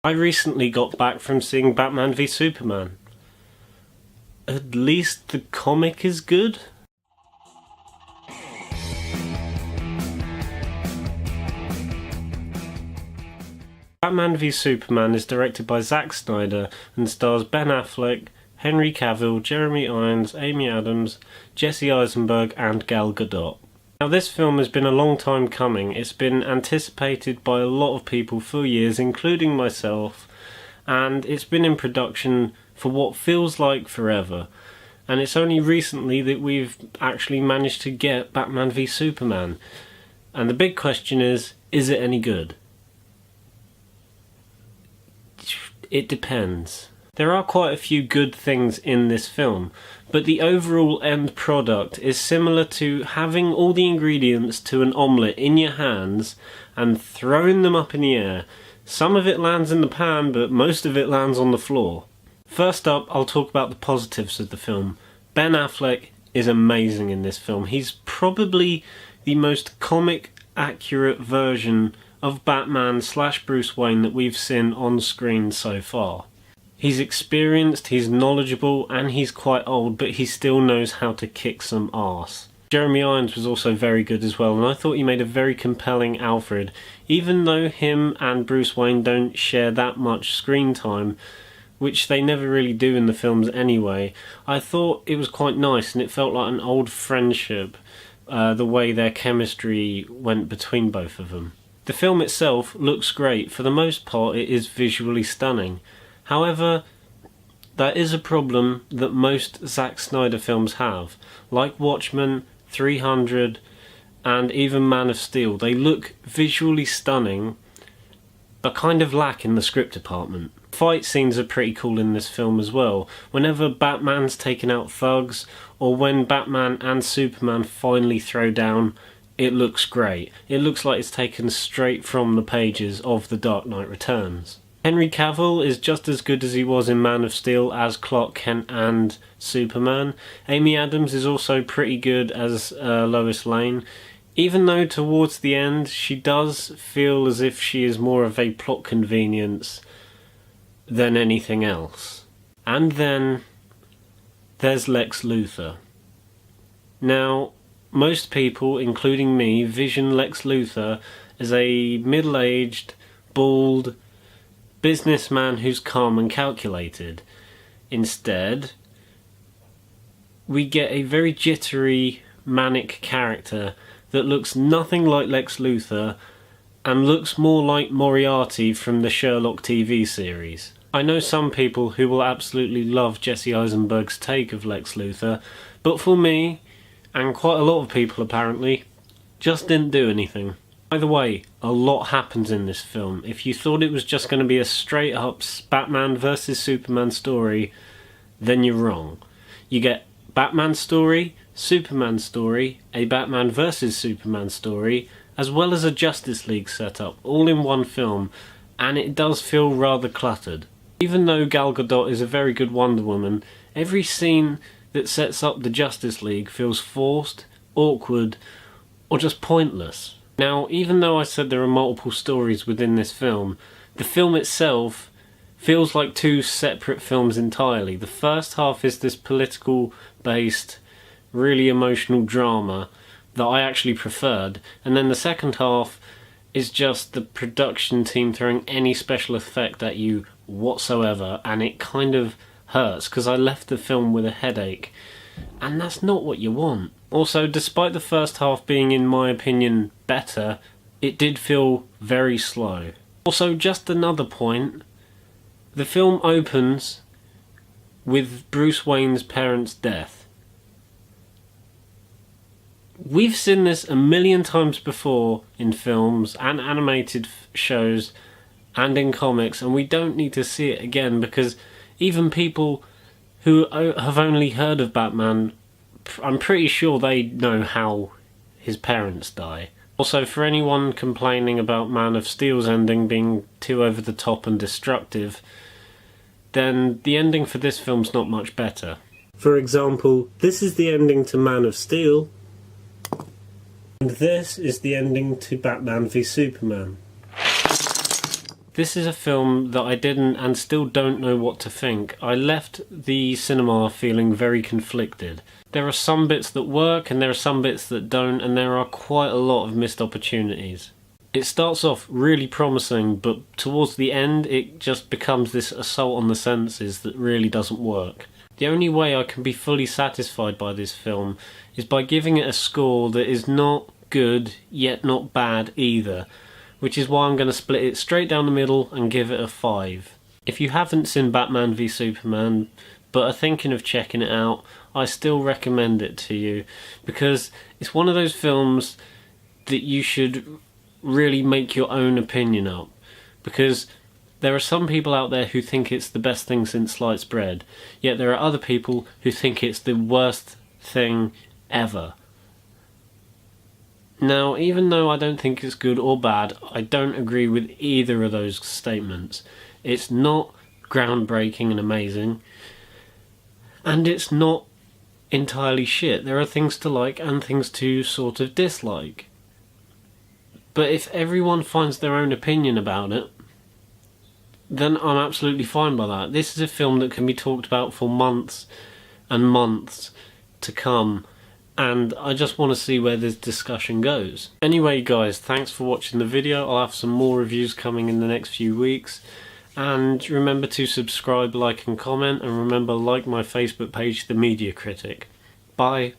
I recently got back from seeing Batman v Superman. At least the comic is good? Batman v Superman is directed by Zack Snyder and stars Ben Affleck, Henry Cavill, Jeremy Irons, Amy Adams, Jesse Eisenberg and Gal Gadot. Now this film has been a long time coming. It's been anticipated by a lot of people for years, including myself, and it's been in production for what feels like forever. And it's only recently that we've actually managed to get Batman v Superman. And the big question is it any good? It depends. There are quite a few good things in this film, but the overall end product is similar to having all the ingredients to an omelette in your hands and throwing them up in the air. Some of it lands in the pan, but most of it lands on the floor. First up, I'll talk about the positives of the film. Ben Affleck is amazing in this film. He's probably the most comic accurate version of Batman / Bruce Wayne that we've seen on screen so far. He's experienced, he's knowledgeable, and he's quite old, but he still knows how to kick some arse. Jeremy Irons was also very good as well, and I thought he made a very compelling Alfred. Even though him and Bruce Wayne don't share that much screen time, which they never really do in the films anyway, I thought it was quite nice and it felt like an old friendship, the way their chemistry went between both of them. The film itself looks great. For the most part, it is visually stunning. However, that is a problem that most Zack Snyder films have. Like Watchmen, 300, and even Man of Steel. They look visually stunning, but kind of lack in the script department. Fight scenes are pretty cool in this film as well. Whenever Batman's taking out thugs, or when Batman and Superman finally throw down, it looks great. It looks like it's taken straight from the pages of The Dark Knight Returns. Henry Cavill is just as good as he was in Man of Steel as Clark Kent and Superman. Amy Adams is also pretty good as Lois Lane, even though towards the end she does feel as if she is more of a plot convenience than anything else. And then there's Lex Luthor. Now, most people, including me, vision Lex Luthor as a middle-aged, bald businessman who's calm and calculated. Instead, we get a very jittery, manic character that looks nothing like Lex Luthor and looks more like Moriarty from the Sherlock TV series. I know some people who will absolutely love Jesse Eisenberg's take of Lex Luthor, but for me, and quite a lot of people apparently, just didn't do anything. By the way, a lot happens in this film. If you thought it was just going to be a straight up Batman vs Superman story, then you're wrong. You get Batman story, Superman story, a Batman vs Superman story, as well as a Justice League setup, all in one film, and it does feel rather cluttered. Even though Gal Gadot is a very good Wonder Woman, every scene that sets up the Justice League feels forced, awkward, or just pointless. Now, even though I said there are multiple stories within this film, the film itself feels like two separate films entirely. The first half is this political-based, really emotional drama that I actually preferred, and then the second half is just the production team throwing any special effect at you whatsoever, and it kind of hurts because I left the film with a headache, and that's not what you want. Also, despite the first half being, in my opinion, better, it did feel very slow. Also, just another point, the film opens with Bruce Wayne's parents' death. We've seen this a million times before in films and animated shows and in comics, and we don't need to see it again because even people who have only heard of Batman, I'm pretty sure they know how his parents die. Also, for anyone complaining about Man of Steel's ending being too over the top and destructive, then the ending for this film's not much better. For example, this is the ending to Man of Steel, and this is the ending to Batman v Superman. This is a film that I didn't and still don't know what to think. I left the cinema feeling very conflicted. There are some bits that work and there are some bits that don't, and there are quite a lot of missed opportunities. It starts off really promising, but towards the end it just becomes this assault on the senses that really doesn't work. The only way I can be fully satisfied by this film is by giving it a score that is not good, yet not bad either, which is why I'm going to split it straight down the middle and give it a 5. If you haven't seen Batman v Superman, but are thinking of checking it out, I still recommend it to you, because it's one of those films that you should really make your own opinion up, because there are some people out there who think it's the best thing since sliced bread, yet there are other people who think it's the worst thing ever. Now, even though I don't think it's good or bad, I don't agree with either of those statements. It's not groundbreaking and amazing, and it's not entirely shit. There are things to like and things to sort of dislike. But if everyone finds their own opinion about it, then I'm absolutely fine by that. This is a film that can be talked about for months and months to come, and I just want to see where this discussion goes. Anyway guys, thanks for watching the video. I'll have some more reviews coming in the next few weeks, and remember to subscribe, like and comment, and remember, like my Facebook page, The Media Critic. Bye.